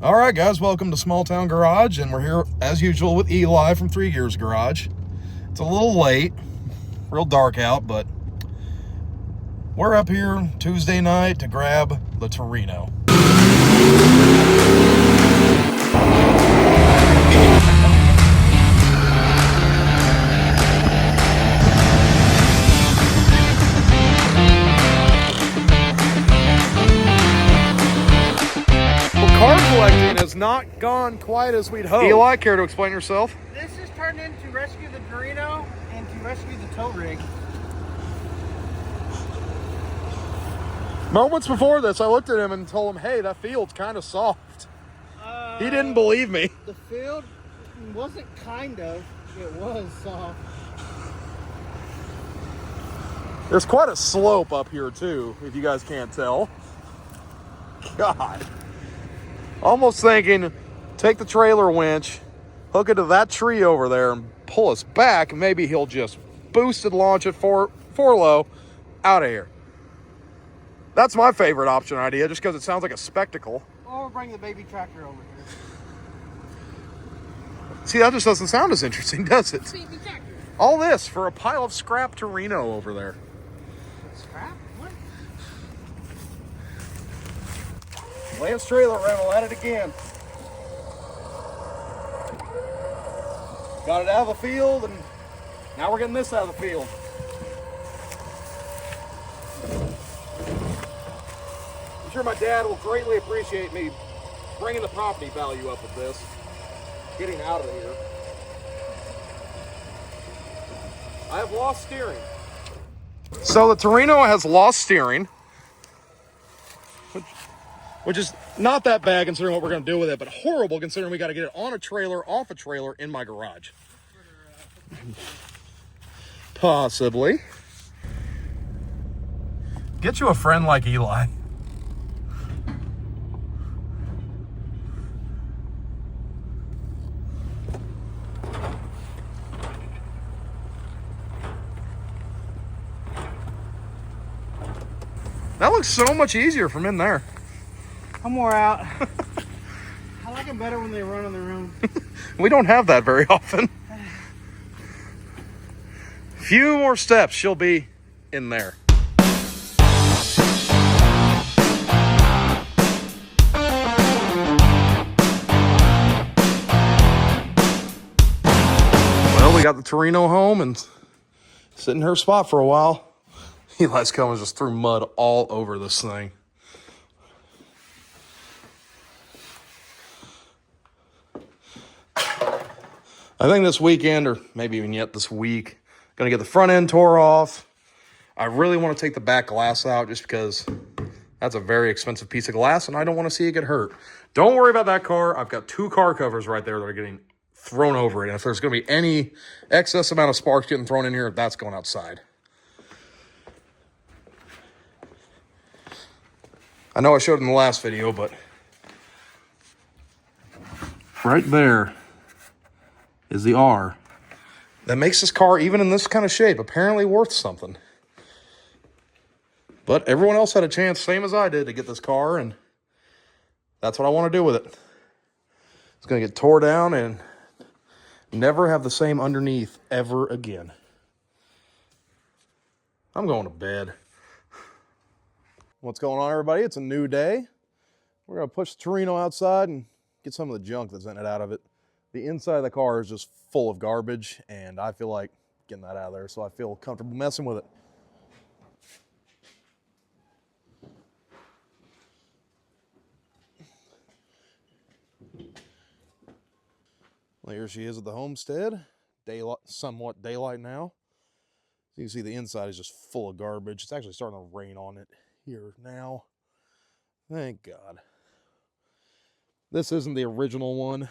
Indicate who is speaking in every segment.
Speaker 1: All right, guys, welcome to Small Town Garage, and we're here as usual with Eli from 3 Gears Garage. It's a little late, real dark out, but we're up here Tuesday night to grab the Torino.
Speaker 2: Car collecting has not gone quite as we'd hoped.
Speaker 1: Eli, care to explain yourself?
Speaker 3: This is turned into rescue the Torino and to rescue the tow rig.
Speaker 2: Moments before this, I looked at him and told him, hey, that field's kind of soft. He didn't believe me.
Speaker 3: The field wasn't kind of, it was soft.
Speaker 2: There's quite a slope up here, too, if you guys can't tell. God. Almost thinking, take the trailer winch, hook it to that tree over there, and pull us back, and maybe he'll just boost and launch it four low out of here. That's my favorite option idea, just because it sounds like a spectacle.
Speaker 3: Or bring the baby tractor over here.
Speaker 2: See, that just doesn't sound as interesting, does it?
Speaker 3: Baby tractor.
Speaker 2: All this for a pile of scrap Torino over there.
Speaker 3: Scrap? What?
Speaker 2: Lance trailer rental at it again. Got it out of the field, and now we're getting this out of the field. I'm sure my dad will greatly appreciate me bringing the property value up with this. Getting out of here. I have lost steering. So the Torino has lost steering, which is not that bad considering what we're going to do with it, but horrible considering we got to get it on a trailer, off a trailer, in my garage. Possibly.
Speaker 1: Get you a friend like Eli.
Speaker 2: That looks so much easier from in there.
Speaker 3: I'm wore out. I like them better when they run on their own.
Speaker 2: We don't have that very often. Few more steps, she'll be in there. Well, we got the Torino home and sit in her spot for a while. Eli's coming just threw mud all over this thing. I think this weekend, or maybe even yet this week, gonna get the front end tore off. I really want to take the back glass out just because that's a very expensive piece of glass and I don't want to see it get hurt. Don't worry about that car. I've got 2 car covers right there that are getting thrown over it. And if there's gonna be any excess amount of sparks getting thrown in here, that's going outside. I know I showed in the last video, but right there is the R that makes this car, even in this kind of shape, apparently worth something. But everyone else had a chance, same as I did, to get this car, and that's what I want to do with it. It's going to get tore down and never have the same underneath ever again. I'm going to bed. What's going on, everybody? It's a new day. We're going to push the Torino outside and get some of the junk that's in it out of it. The inside of the car is just full of garbage, and I feel like getting that out of there, so I feel comfortable messing with it. Well, here she is at the homestead. Daylight, somewhat daylight now. You can see the inside is just full of garbage. It's actually starting to rain on it here now. Thank God. This isn't the original one.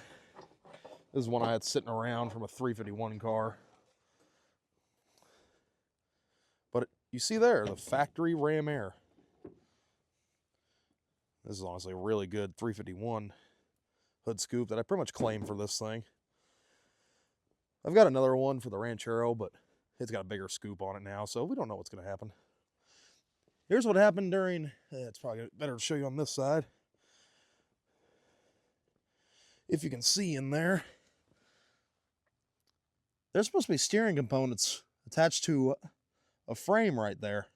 Speaker 2: This is one I had sitting around from a 351 car. But you see there, the factory Ram Air. This is honestly a really good 351 hood scoop that I pretty much claim for this thing. I've got another one for the Ranchero, but it's got a bigger scoop on it now, so we don't know what's going to happen. Here's what happened during, it's probably better to show you on this side. if you can see in there. There's supposed to be steering components attached to a frame right there.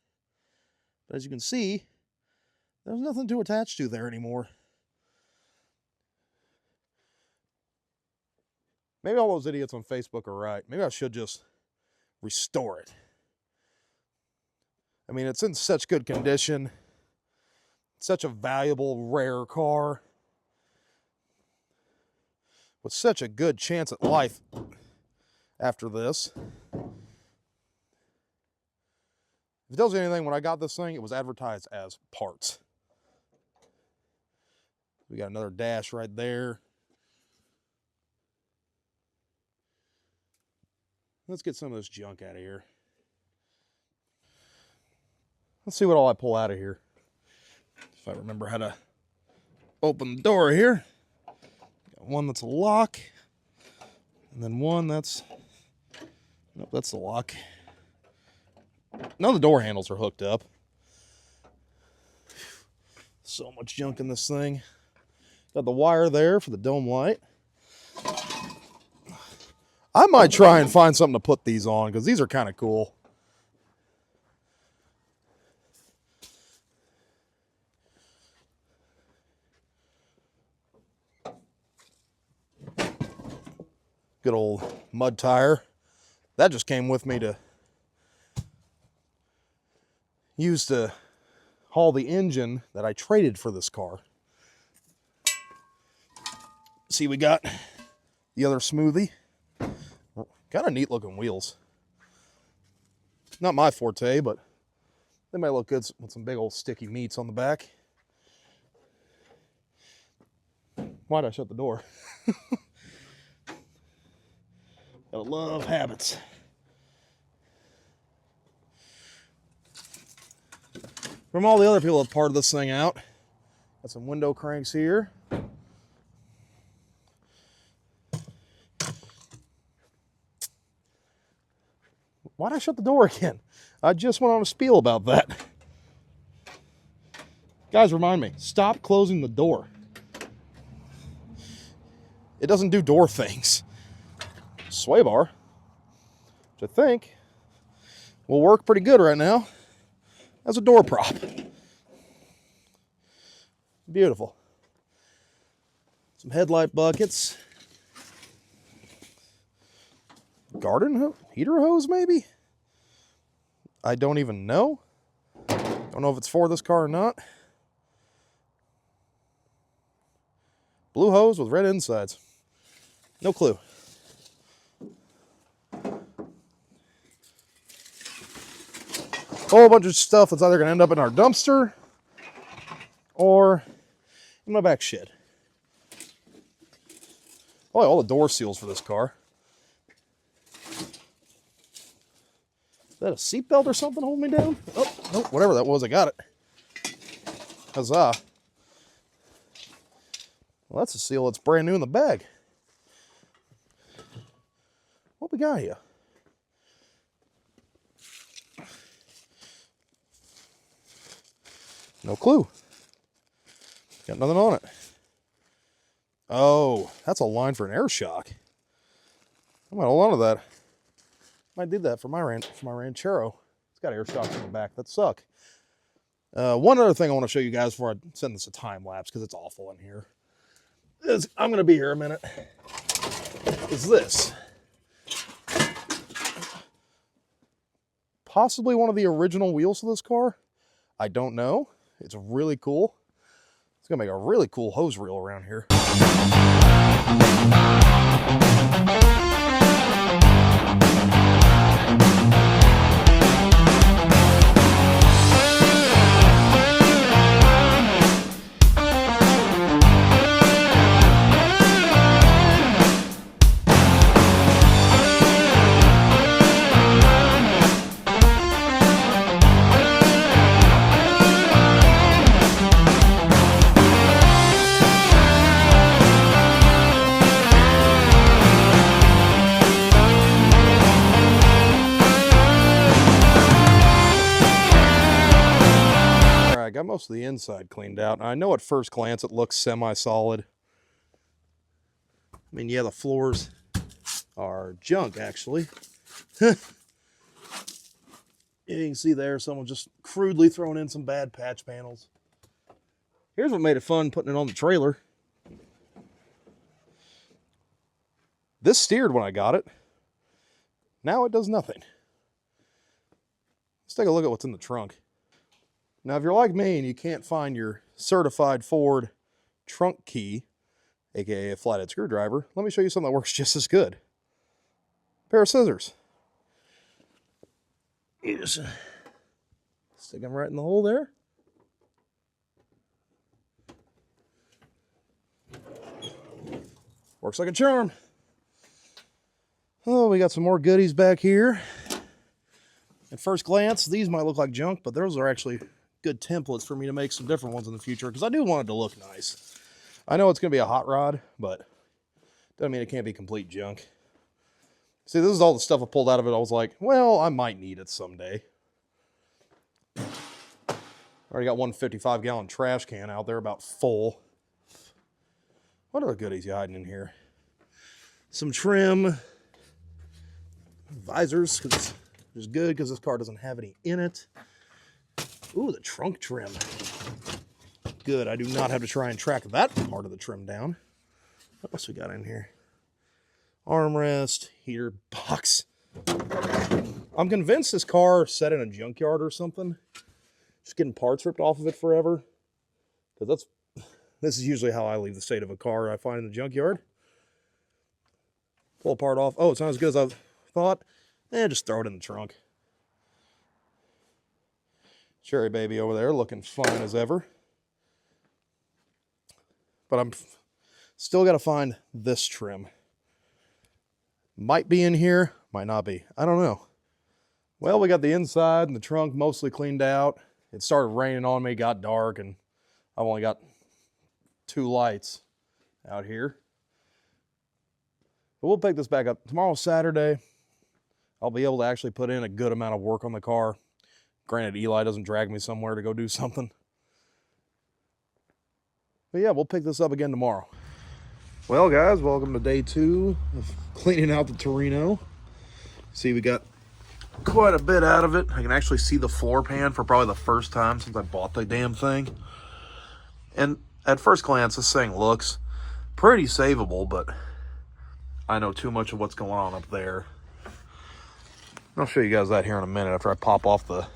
Speaker 2: But as you can see, there's nothing to attach to there anymore. Maybe all those idiots on Facebook are right. Maybe I should just restore it. I mean, it's in such good condition. Such a valuable, rare car. With such a good chance at life after this. If it tells you anything, when I got this thing, it was advertised as parts. We got another dash right there. Let's get some of this junk out of here. Let's see what all I pull out of here. If I remember how to open the door here. Got one that's a lock. And then one that's... Nope, that's the lock. None of the door handles are hooked up. So much junk in this thing. Got the wire there for the dome light. I might try and find something to put these on because these are kind of cool. Good old mud tire. That just came with me to use to haul the engine that I traded for this car. See, we got the other smoothie. Kind of neat looking wheels. Not my forte, but they might look good with some big old sticky meats on the back. Why'd I shut the door? Gotta love habits. From all the other people that have parted this thing out, got some window cranks here. Why'd I shut the door again? I just went on a spiel about that. Guys, remind me, stop closing the door. It doesn't do door things. Sway bar, which I think will work pretty good right now as a door prop. Beautiful. Some headlight buckets. Garden heater hose, maybe? I don't even know. Don't know if it's for this car or not. Blue hose with red insides. No clue. Whole bunch of stuff that's either going to end up in our dumpster or in my back shed. Oh, all the door seals for this car. Is that a seatbelt or something holding me down? Oh, nope, whatever that was, I got it. Huzzah. Well, that's a seal that's brand new in the bag. What we got here? No clue. Got nothing on it. Oh, that's a line for an air shock. I might hold on to that. Might do that for my Ranchero. It's got air shocks in the back that suck. One other thing I want to show you guys before I send this a time lapse because it's awful in here. I'm going to be here a minute. Is this possibly one of the original wheels of this car? I don't know. It's really cool. It's going to make a really cool hose reel around here. Got most of the inside cleaned out. I know at first glance it looks semi-solid. I mean, yeah, the floors are junk, actually. You can see there, someone just crudely thrown in some bad patch panels. Here's what made it fun putting it on the trailer. This steered when I got it. Now it does nothing. Let's take a look at what's in the trunk. Now, if you're like me and you can't find your certified Ford trunk key, aka a flathead screwdriver, let me show you something that works just as good. A pair of scissors. You just stick them right in the hole there. Works like a charm. Oh, we got some more goodies back here. At first glance, these might look like junk, but those are actually good templates for me to make some different ones in the future, because I do want it to look nice. I know it's going to be a hot rod, but doesn't mean it can't be complete junk. See, this is all the stuff I pulled out of it. I was like, well, I might need it someday. Already got one 55-gallon trash can out there about full. What other goodies you hiding in here? Some trim. Visors, which is good because this car doesn't have any in it. Ooh, the trunk trim. Good, I do not have to try and track that part of the trim down. What else we got in here? Armrest, heater box. I'm convinced this car sat in a junkyard or something. Just getting parts ripped off of it forever. Because this is usually how I leave the state of a car I find in the junkyard. Pull a part off. Oh, it's not as good as I thought. Just throw it in the trunk. Cherry baby over there looking fine as ever. But I'm still got to find this trim. Might be in here, might not be. I don't know. Well, we got the inside and the trunk mostly cleaned out. It started raining on me, got dark, and I've only got 2 lights out here. But we'll pick this back up. Tomorrow's Saturday. I'll be able to actually put in a good amount of work on the car. Granted, Eli doesn't drag me somewhere to go do something. But yeah, we'll pick this up again tomorrow. Well, guys, welcome to day 2 of cleaning out the Torino. See, we got quite a bit out of it. I can actually see the floor pan for probably the first time since I bought the damn thing. And at first glance, this thing looks pretty savable, but I know too much of what's going on up there. I'll show you guys that here in a minute after I pop off the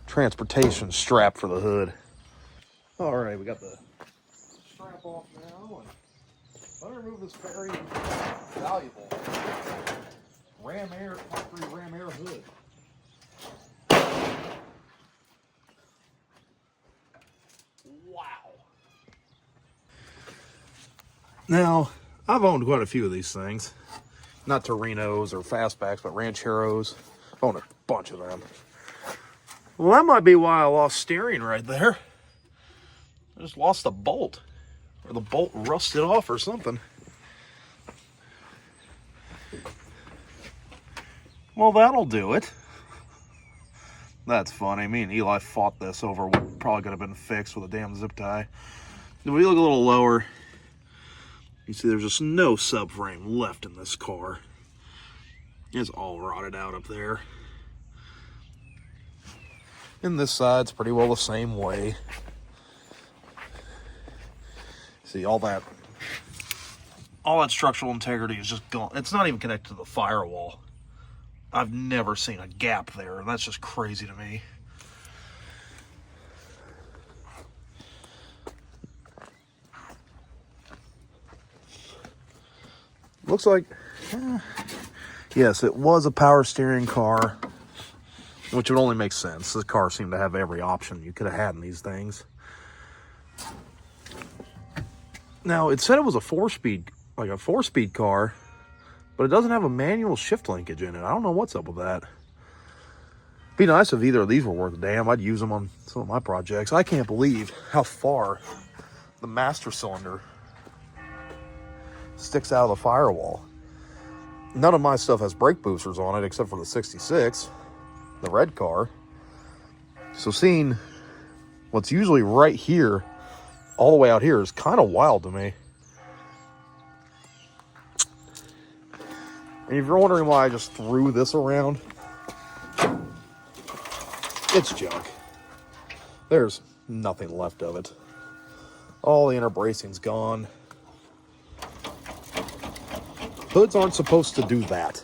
Speaker 2: transportation strap for the hood. All right, we got the strap off now. And let me remove this very valuable Ram Air, factory Ram Air hood. Wow. Now, I've owned quite a few of these things. Not Torinos or Fastbacks, but Rancheros. I've owned a bunch of them. Well, that might be why I lost steering right there. I just lost a bolt. Or the bolt rusted off or something. Well, that'll do it. That's funny. Me and Eli fought this over what probably could have been fixed with a damn zip tie. If we look a little lower, you see there's just no subframe left in this car. It's all rotted out up there. And this side's pretty well the same way. See, all that structural integrity is just gone. It's not even connected to the firewall. I've never seen a gap there, and that's just crazy to me. Looks like, yes, it was a power steering car, which would only make sense. This car seemed to have every option you could have had in these things. Now, it said it was a 4-speed, like a 4-speed car, but it doesn't have a manual shift linkage in it. I don't know what's up with that. Be nice if either of these were worth a damn. I'd use them on some of my projects. I can't believe how far the master cylinder sticks out of the firewall. None of my stuff has brake boosters on it except for the 66, the red car. So seeing what's usually right here all the way out here is kind of wild to me. And if you're wondering why I just threw this around, it's junk. There's nothing left of it. All the inner bracing's gone. Hoods aren't supposed to do that.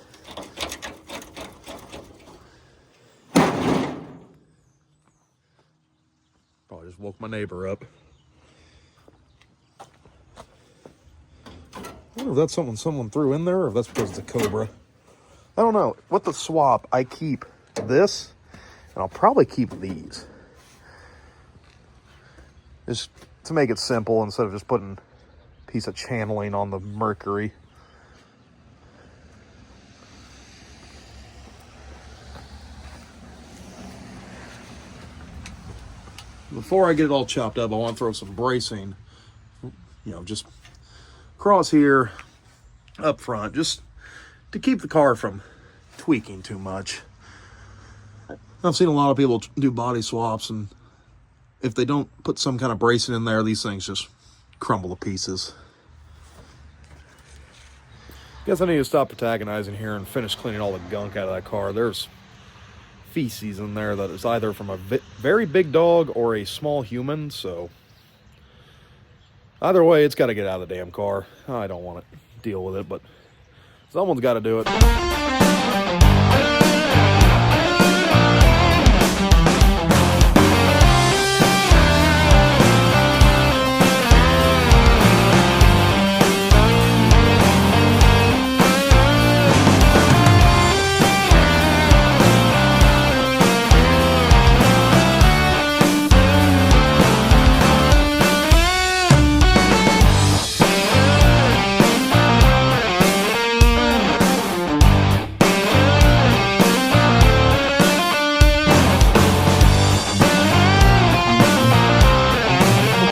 Speaker 2: Probably just woke my neighbor up. I wonder if that's something someone threw in there, or if that's because it's a Cobra. I don't know. With the swap, I keep this, and I'll probably keep these. Just to make it simple, instead of just putting a piece of channeling on the Mercury. Before I get it all chopped up, I want to throw some bracing, just across here, up front, just to keep the car from tweaking too much. I've seen a lot of people do body swaps, and if they don't put some kind of bracing in there, these things just crumble to pieces. Guess I need to stop antagonizing here and finish cleaning all the gunk out of that car. There's feces in there that is either from a very big dog or a small human, so either way, it's got to get out of the damn car. I don't want to deal with it, but someone's got to do it.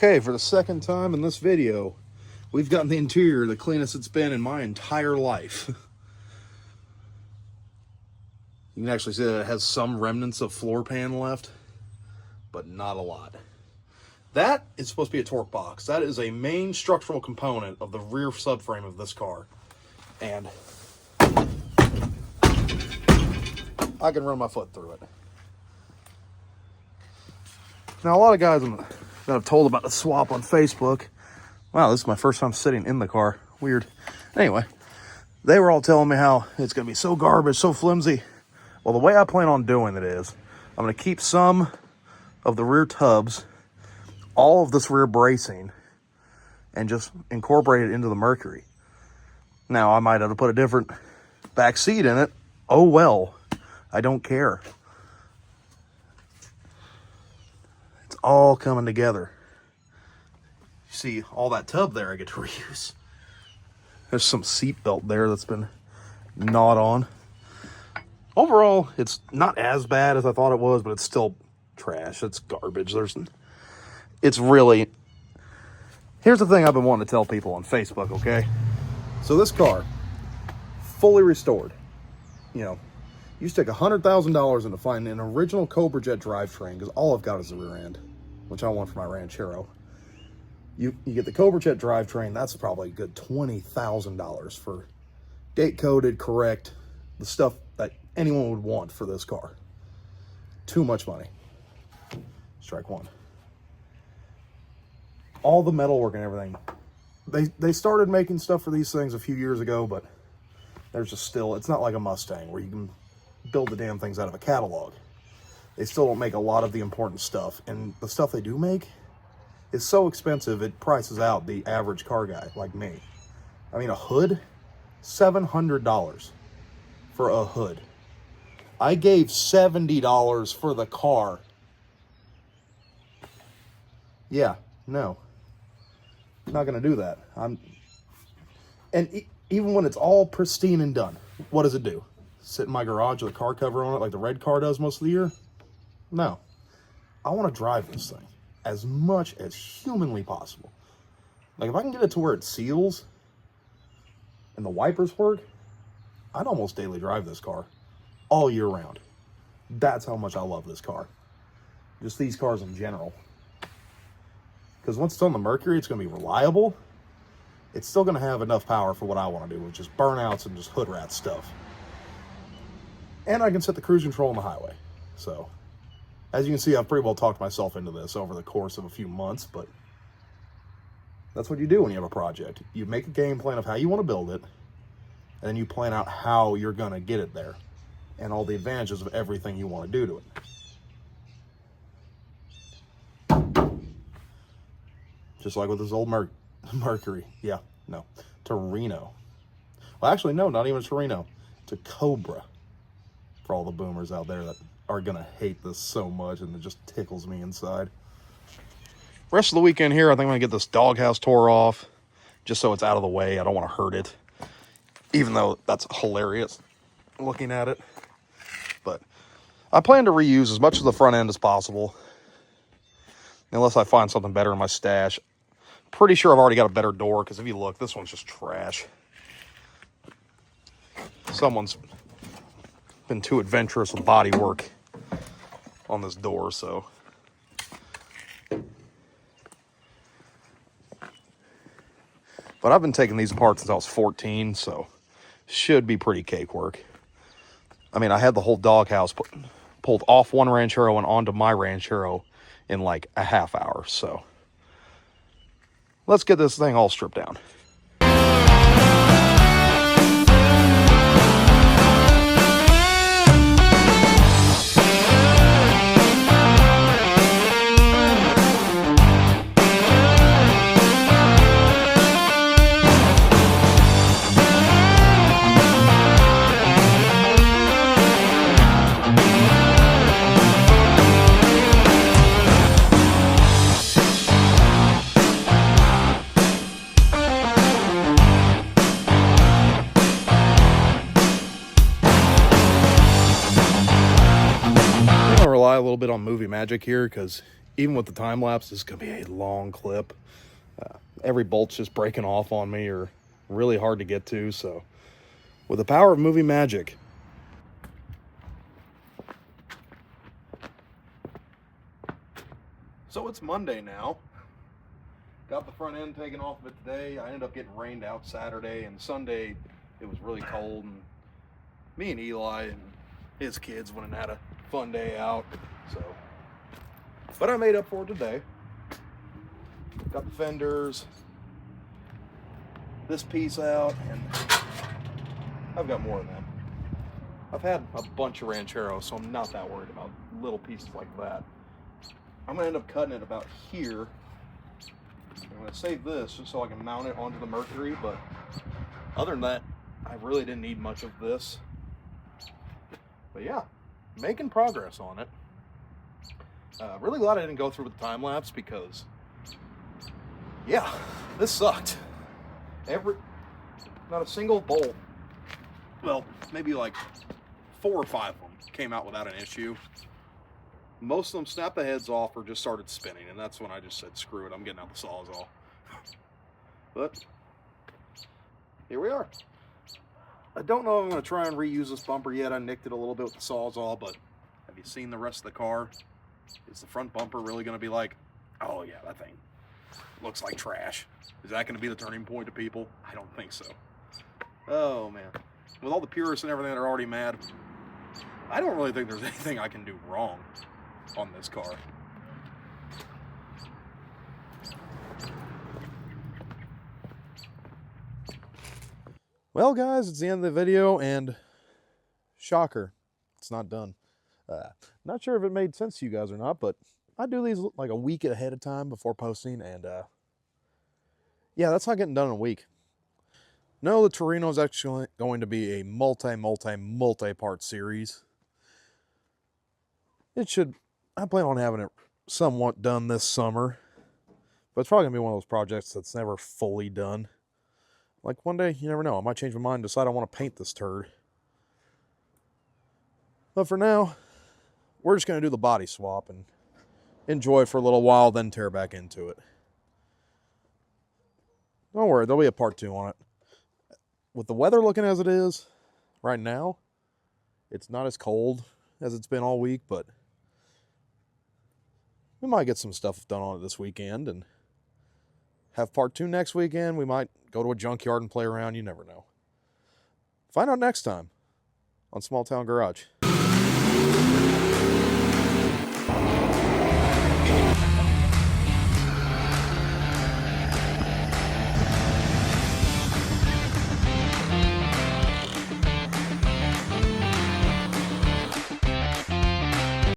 Speaker 2: Okay, for the second time in this video, we've gotten the interior the cleanest it's been in my entire life. You can actually see that it has some remnants of floor pan left, but not a lot. That is supposed to be a torque box. That is a main structural component of the rear subframe of this car. And I can run my foot through it. Now, a lot of guys that I've told about the swap on Facebook, wow, this is my first time sitting in the car. Weird. Anyway, they were all telling me how it's going to be so garbage, so flimsy. Well, the way I plan on doing it is I'm going to keep some of the rear tubs, all of this rear bracing, and just incorporate it into the Mercury. Now, I might have to put a different back seat in it. Oh, well, I don't care. It's all coming together. You see all that tub there I get to reuse. There's some seat belt there that's been gnawed on. Overall, it's not as bad as I thought it was, but it's still trash. It's garbage. It's really... Here's the thing I've been wanting to tell people on Facebook, okay? So this car, fully restored. You stick $100,000 into finding an original Cobra Jet drivetrain, because all I've got is the rear end, which I want for my Ranchero. You get the Cobra Jet drivetrain, that's probably a good $20,000 for gate-coded, correct, the stuff that anyone would want for this car. Too much money. Strike one. All the metalwork and everything. They started making stuff for these things a few years ago, but there's just still, it's not like a Mustang where you can build the damn things out of a catalog. They still don't make a lot of the important stuff, and the stuff they do make is so expensive it prices out the average car guy like me. I mean, a hood, $700 for a hood. I gave $70 for the car. Yeah, no, I'm not gonna do that. Even when it's all pristine and done, what does it do? Sit in my garage with a car cover on it like the red car does most of the year? No. I want to drive this thing as much as humanly possible. Like, if I can get it to where it seals and the wipers work, I'd almost daily drive this car all year round. That's how much I love this car. Just these cars in general. Because once it's on the Mercury, it's going to be reliable.
Speaker 1: it's still going to have enough power for what I want to do, which is burnouts and just hood rat stuff. And I can set the cruise control on the highway. So, as you can see, I've pretty well talked myself into this over the course of a few months, but that's what you do when you have a project. You make a game plan of how you want to build it, and then you plan out how you're going to get it there, and all the advantages of everything you want to do to it. Just like with this old Mercury. Yeah, no. Torino. Well, actually, no, not even Torino. It's a Cobra. For all the boomers out there that are going to hate this so much, and it just tickles me inside.
Speaker 2: Rest of the weekend here, I think I'm going to get this doghouse tore off, just so it's out of the way. I don't want to hurt it, even though that's hilarious looking at it. But I plan to reuse as much of the front end as possible, unless I find something better in my stash. Pretty sure I've already got a better door, because if you look, this one's just trash. Someone's been too adventurous with body work on this door, so. But I've been taking these apart since I was 14, so should be pretty cake work. I mean, I had the whole doghouse pulled off one Ranchero and onto my Ranchero in like a half hour, so. Let's get this thing all stripped down. Rely a little bit on movie magic here, because even with the time lapse, this is gonna be a long clip. Every bolt's just breaking off on me, or really hard to get to. So with the power of movie magic, so it's Monday now. Got the front end taken off of it today. I ended up getting rained out Saturday, and Sunday it was really cold, and me and Eli and his kids went and had a fun day out, so. But I made up for it today. Got the fenders, this piece out, and I've got more of them. I've had a bunch of Rancheros, so I'm not that worried about little pieces like that. I'm gonna end up cutting it about here. I'm gonna save this just so I can mount it onto the Mercury, but other than that, I really didn't need much of this. But yeah, making progress on it. Really glad I didn't go through with the time lapse, because yeah, this sucked. Not a single bolt, well, maybe like 4 or 5 of them came out without an issue. Most of them snapped the heads off or just started spinning, and that's when I just said, screw it, I'm getting out the Sawzall. But here we are. I don't know if I'm going to try and reuse this bumper yet. I nicked it a little bit with the Sawzall, but have you seen the rest of the car? Is the front bumper really going to be like, oh yeah, that thing looks like trash? Is that going to be the turning point to people? I don't think so. Oh man. With all the purists and everything that are already mad, I don't really think there's anything I can do wrong on this car. Well, guys, it's the end of the video, and shocker, it's not done. Not sure if it made sense to you guys or not, but I do these like a week ahead of time before posting, and yeah, that's not getting done in a week. No, the Torino is actually going to be a multi-part series. I plan on having it somewhat done this summer, but it's probably gonna be one of those projects that's never fully done. Like one day, you never know, I might change my mind and decide I want to paint this turd. But for now, we're just going to do the body swap and enjoy it for a little while, then tear back into it. Don't worry, there'll be a part 2 on it. With the weather looking as it is right now, it's not as cold as it's been all week, but we might get some stuff done on it this weekend, and have part 2 next weekend. We might go to a junkyard and play around. You never know. Find out next time on Small Town Garage.